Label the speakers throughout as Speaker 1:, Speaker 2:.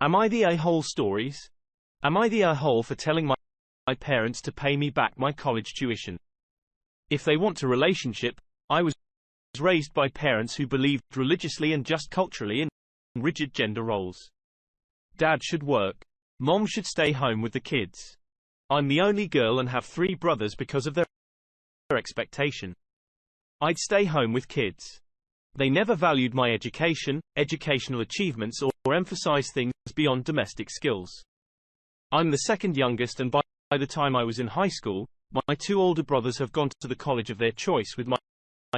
Speaker 1: Am I the a-hole stories? Am I the a-hole for telling my parents to pay me back my college tuition? If they want a relationship, I was raised by parents who believed religiously and just culturally in rigid gender roles. Dad should work. Mom should stay home with the kids. I'm the only girl and have 3 brothers because of their expectation. I'd stay home with kids. They never valued my education, educational achievements or emphasized things beyond domestic skills. I'm the second youngest and by the time I was in high school, my 2 older brothers have gone to the college of their choice with my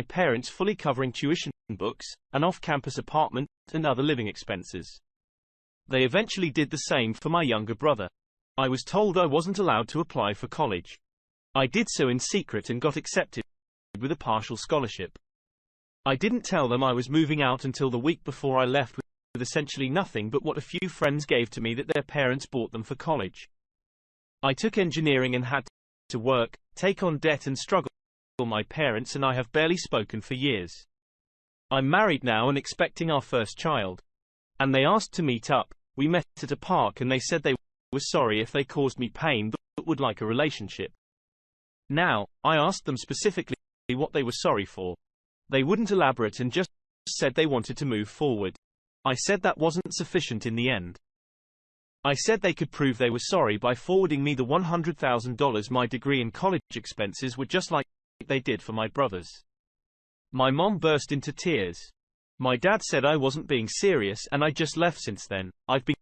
Speaker 1: parents fully covering tuition, books, an off-campus apartment, and other living expenses. They eventually did the same for my younger brother. I was told I wasn't allowed to apply for college. I did so in secret and got accepted with a partial scholarship. I didn't tell them I was moving out until the week before I left with essentially nothing but what a few friends gave to me that their parents bought them for college. I took engineering and had to work, take on debt and struggle with my parents, and I have barely spoken for years. I'm married now and expecting our first child. And they asked to meet up. We met at a park and they said they were sorry if they caused me pain but would like a relationship. Now, I asked them specifically what they were sorry for. They wouldn't elaborate and just said they wanted to move forward. I said that wasn't sufficient in the end. I said they could prove they were sorry by forwarding me the $100,000 my degree and college expenses were, just like they did for my brothers. My mom burst into tears. My dad said I wasn't being serious and I just left. Since then, I've been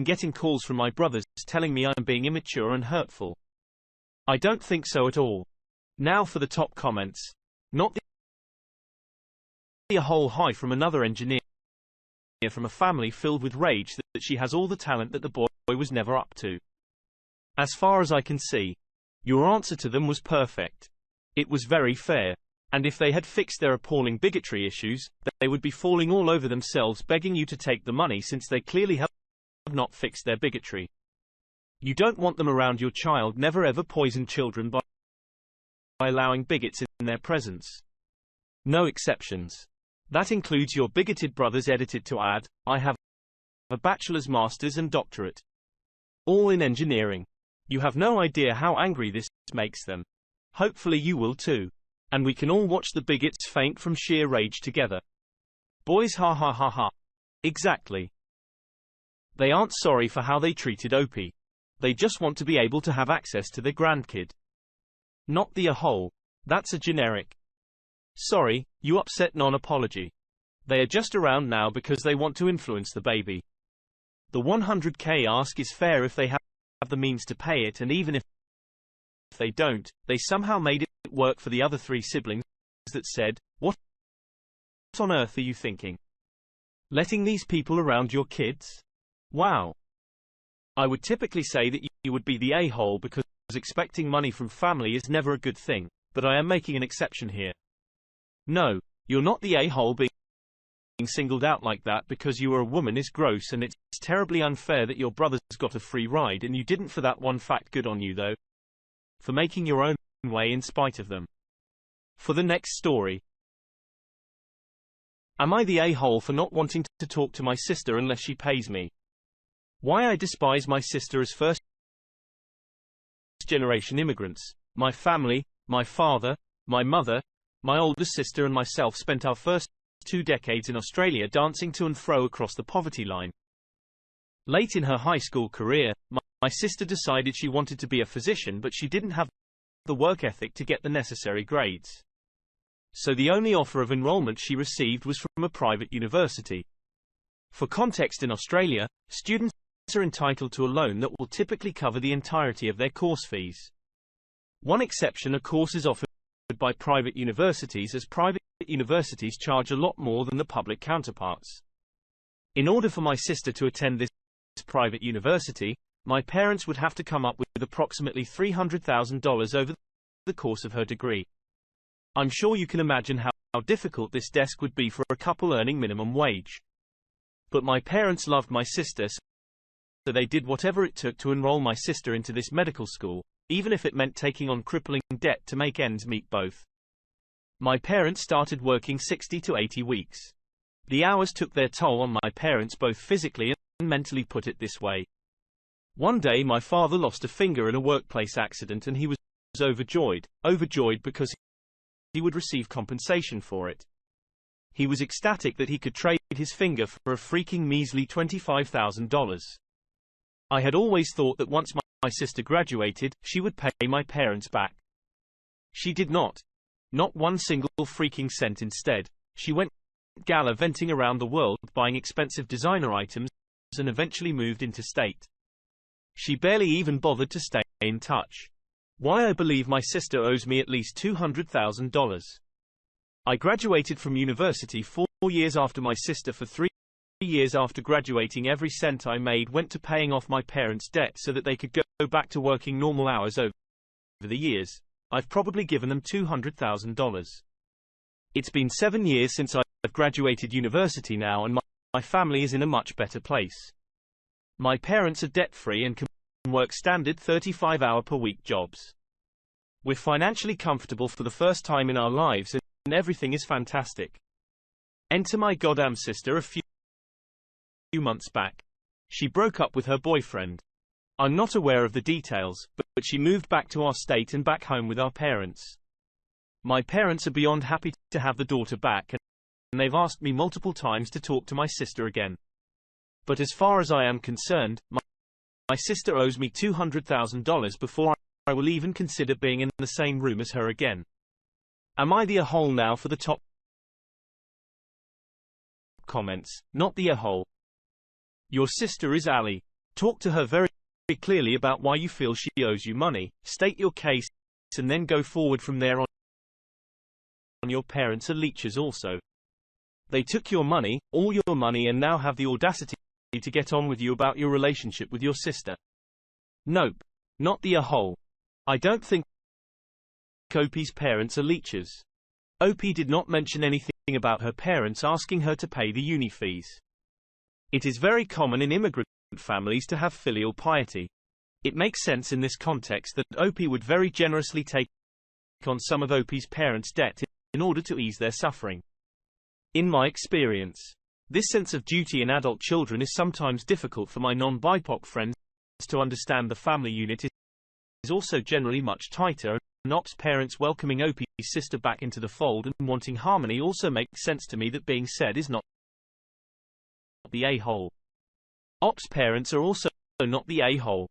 Speaker 1: getting calls from my brothers telling me I'm being immature and hurtful. I don't think so at all. Now for the top comments. Not the whole high from another engineer from a family filled with rage that she has all the talent that the boy was never up to. As far as I can see, your answer to them was perfect. It was very fair. And if they had fixed their appalling bigotry issues, they would be falling all over themselves begging you to take the money, since they clearly have not fixed their bigotry. You don't want them around your child. Never ever poison children by allowing bigots in their presence. No exceptions. That includes your bigoted brothers. Edited to add, I have a bachelor's, master's and doctorate. All in engineering. You have no idea how angry this makes them. Hopefully you will too. And we can all watch the bigots faint from sheer rage together. Boys, ha ha ha ha. Exactly. They aren't sorry for how they treated Opie. They just want to be able to have access to their grandkid. Not the a-hole. That's a generic. Sorry, you upset non-apology. They are just around now because they want to influence the baby. The $100K ask is fair if they have the means to pay it, and even if they don't, they somehow made it work for the other 3 siblings that said, "What on earth are you thinking? Letting these people around your kids? Wow." I would typically say that you would be the a-hole because expecting money from family is never a good thing, but I am making an exception here. No, you're not the a-hole. Being singled out like that because you are a woman is gross, and it's terribly unfair that your brothers got a free ride and you didn't. For that one fact, good on you though, for making your own way in spite of them. For the next story. Am I the a-hole for not wanting to talk to my sister unless she pays me? Why I despise my sister as first-generation immigrants. My family, my father, my mother, my older sister and myself spent our first 2 decades in Australia dancing to and fro across the poverty line. Late in her high school career, my sister decided she wanted to be a physician, but she didn't have the work ethic to get the necessary grades. So the only offer of enrollment she received was from a private university. For context, in Australia, students are entitled to a loan that will typically cover the entirety of their course fees. One exception: a course is offered by private universities, as private universities charge a lot more than the public counterparts. In order for my sister to attend this private university, my parents would have to come up with approximately $300,000 over the course of her degree. I'm sure you can imagine how difficult this desk would be for a couple earning minimum wage. But my parents loved my sister, so they did whatever it took to enroll my sister into this medical school, even if it meant taking on crippling debt to make ends meet. Both my parents started working 60 to 80 weeks. The hours took their toll on my parents, both physically mentally put it this way. One day my father lost a finger in a workplace accident and he was overjoyed because he would receive compensation for it. He was ecstatic that he could trade his finger for a freaking measly $25,000. I had always thought that once my sister graduated, she would pay my parents back. She did not. Not one single freaking cent. Instead, she went gallivanting around the world buying expensive designer items and eventually moved interstate. She barely even bothered to stay in touch. Why I believe my sister owes me at least $200,000. I graduated from university 4 years after my sister. For 3 years after graduating, every cent I made went to paying off my parents' debt so that they could go back to working normal hours. Over the years, I've probably given them $200,000. It's been 7 years since I've graduated university now, and my family is in a much better place. My parents are debt-free and can work standard 35-hour-per-week jobs. We're financially comfortable for the first time in our lives, and everything is fantastic. Enter my goddamn sister a few months back. She broke up with her boyfriend. I'm not aware of the details, but she moved back to our state and back home with our parents. My parents are beyond happy to have the daughter back, and they've asked me multiple times to talk to my sister again. But as far as I am concerned, my sister owes me $200,000 before I will even consider being in the same room as her again. Am I the a-hole now? For the top comments, not the a-hole. Your sister is Ali. Talk to her very clearly about why you feel she owes you money, state your case, and then go forward from there on. Your parents are leeches also. They took your money, all your money, and now have the audacity to get on with you about your relationship with your sister. Nope. Not the a-hole. I don't think Opie's parents are leeches. Opie did not mention anything about her parents asking her to pay the uni fees. It is very common in immigrant families to have filial piety. It makes sense in this context that Opie would very generously take on some of Opie's parents' debt in order to ease their suffering. In my experience, this sense of duty in adult children is sometimes difficult for my non-BIPOC friends to understand. The family unit is also generally much tighter, and Op's parents welcoming Opie's sister back into the fold and wanting harmony also makes sense to me. That being said, is not the a-hole. Op's parents are also not the a-hole.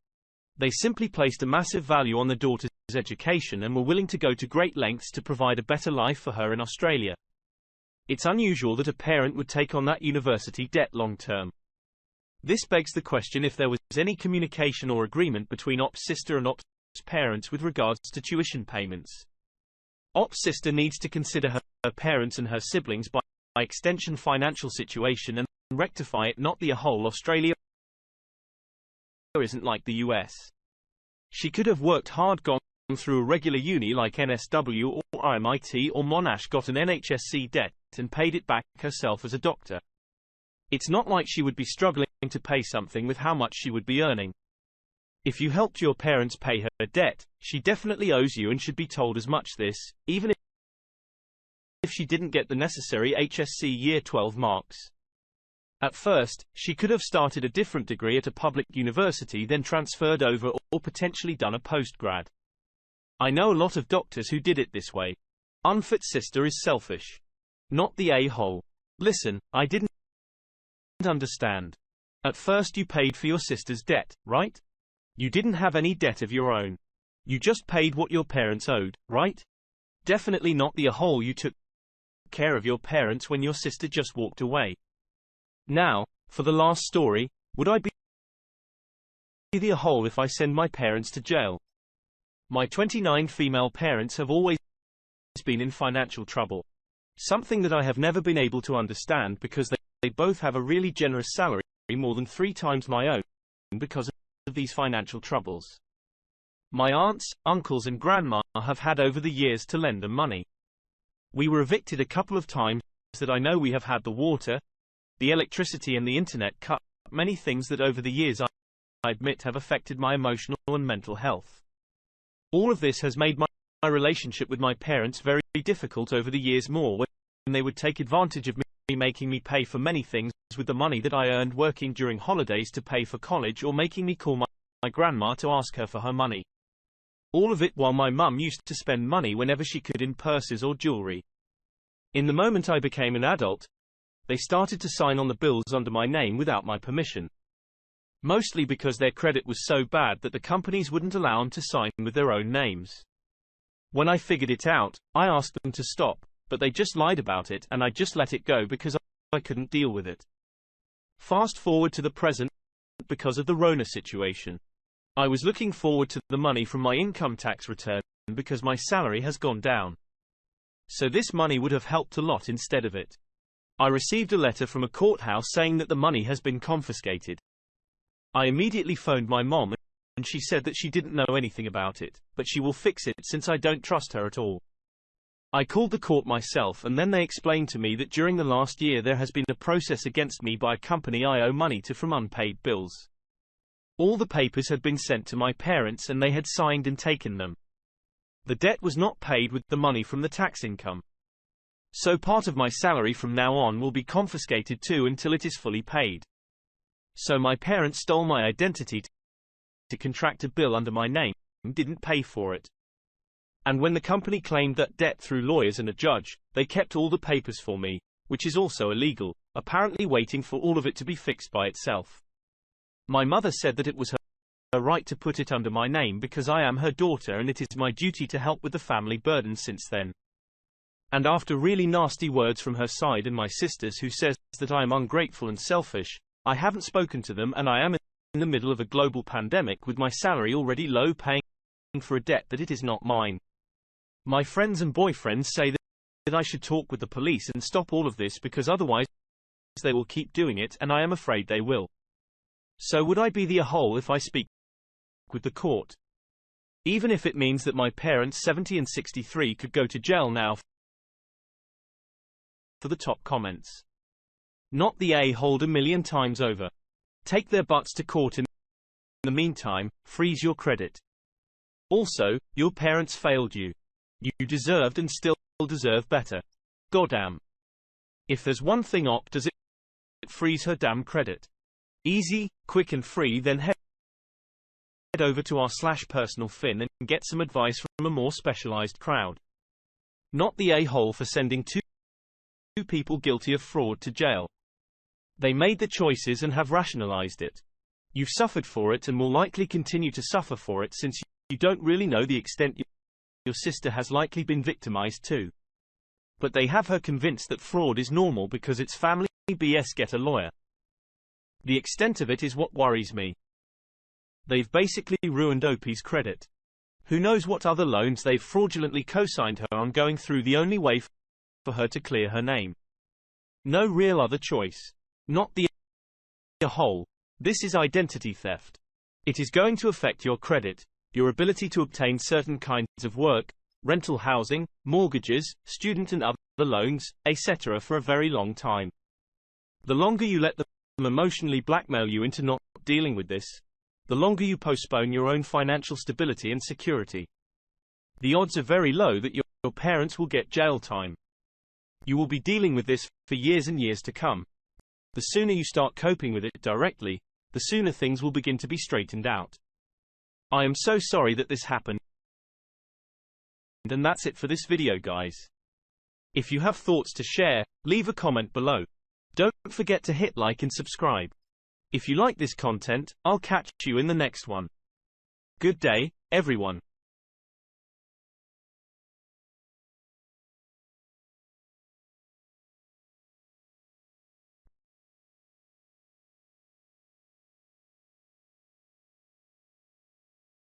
Speaker 1: They simply placed a massive value on the daughter's education and were willing to go to great lengths to provide a better life for her in Australia. It's unusual that a parent would take on that university debt long term. This begs the question if there was any communication or agreement between Op's sister and Op's parents with regards to tuition payments. Op's sister needs to consider her parents and her siblings by extension financial situation and rectify it. Not the a-hole. Australia isn't like the US. She could have worked hard, gone through a regular uni like NSW or MIT or Monash, got an NHSC debt, and paid it back herself as a doctor. It's not like she would be struggling to pay something with how much she would be earning. If you helped your parents pay her debt, she definitely owes you and should be told as much. This, even if she didn't get the necessary HSC Year 12 marks. At first, she could have started a different degree at a public university, then transferred over or potentially done a postgrad. I know a lot of doctors who did it this way. Unfit sister is selfish. Not the a-hole. Listen, I didn't understand. At first you paid for your sister's debt, right? You didn't have any debt of your own. You just paid what your parents owed, right? Definitely not the a-hole. You took care of your parents when your sister just walked away. Now, for the last story, would I be the a-hole if I send my parents to jail? My 29 female parents have always been in financial trouble. Something that I have never been able to understand because they both have a really generous salary, more than 3 times my own, because of these financial troubles. My aunts, uncles and grandma have had over the years to lend them money. We were evicted a couple of times that I know. We have had the water, the electricity and the internet cut, many things that over the years I admit have affected my emotional and mental health. All of this has made my relationship with my parents very difficult over the years, more when they would take advantage of making me pay for many things with the money that I earned working during holidays to pay for college, or making me call my grandma to ask her for her money. All of it while my mum used to spend money whenever she could in purses or jewelry. In the moment I became an adult, they started to sign on the bills under my name without my permission. Mostly because their credit was so bad that the companies wouldn't allow them to sign with their own names. When I figured it out, I asked them to stop, but they just lied about it, and I just let it go because I couldn't deal with it. Fast forward to the present, because of the Rona situation. I was looking forward to the money from my income tax return because my salary has gone down. So this money would have helped a lot instead of it. I received a letter from a courthouse saying that the money has been confiscated. I immediately phoned my mom, and she said that she didn't know anything about it, but she will fix it since I don't trust her at all. I called the court myself, and then they explained to me that during the last year there has been a process against me by a company I owe money to from unpaid bills. All the papers had been sent to my parents and they had signed and taken them. The debt was not paid with the money from the tax income. So part of my salary from now on will be confiscated too until it is fully paid. So my parents stole my identity to contract a bill under my name, and didn't pay for it. And when the company claimed that debt through lawyers and a judge, they kept all the papers for me, which is also illegal, apparently waiting for all of it to be fixed by itself. My mother said that it was her right to put it under my name because I am her daughter and it is my duty to help with the family burden since then. And after really nasty words from her side and my sisters who says that I am ungrateful and selfish, I haven't spoken to them, and I am in the middle of a global pandemic with my salary already low, paying for a debt that it is not mine. My friends and boyfriends say that I should talk with the police and stop all of this because otherwise they will keep doing it, and I am afraid they will. So would I be the a-hole if I speak with the court? Even if it means that my parents 70 and 63 could go to jail now for the top comments. Not the a-hole a million times over. Take their butts to court. In the meantime, freeze your credit. Also, your parents failed you. You deserved and still deserve better. Goddamn. If there's one thing does it freeze her damn credit. Easy, quick and free. Then head over to r/personalfin and get some advice from a more specialized crowd. Not the a-hole for sending two people guilty of fraud to jail. They made the choices and have rationalized it. You've suffered for it and will likely continue to suffer for it since you don't really know the extent your sister has likely been victimized too. But they have her convinced that fraud is normal because it's family BS. Get a lawyer. The extent of it is what worries me. They've basically ruined OP's credit. Who knows what other loans they've fraudulently co-signed her on, going through the only way for her to clear her name. No real other choice. Not the a-hole. This is identity theft. It is going to affect your credit, your ability to obtain certain kinds of work, rental housing, mortgages, student and other loans, etc. for a very long time. The longer you let them emotionally blackmail you into not dealing with this, the longer you postpone your own financial stability and security. The odds are very low that your parents will get jail time. You will be dealing with this for years and years to come. The sooner you start coping with it directly, the sooner things will begin to be straightened out. I am so sorry that this happened. And that's it for this video, guys. If you have thoughts to share, leave a comment below. Don't forget to hit like and subscribe. If you like this content, I'll catch you in the next one. Good day, everyone.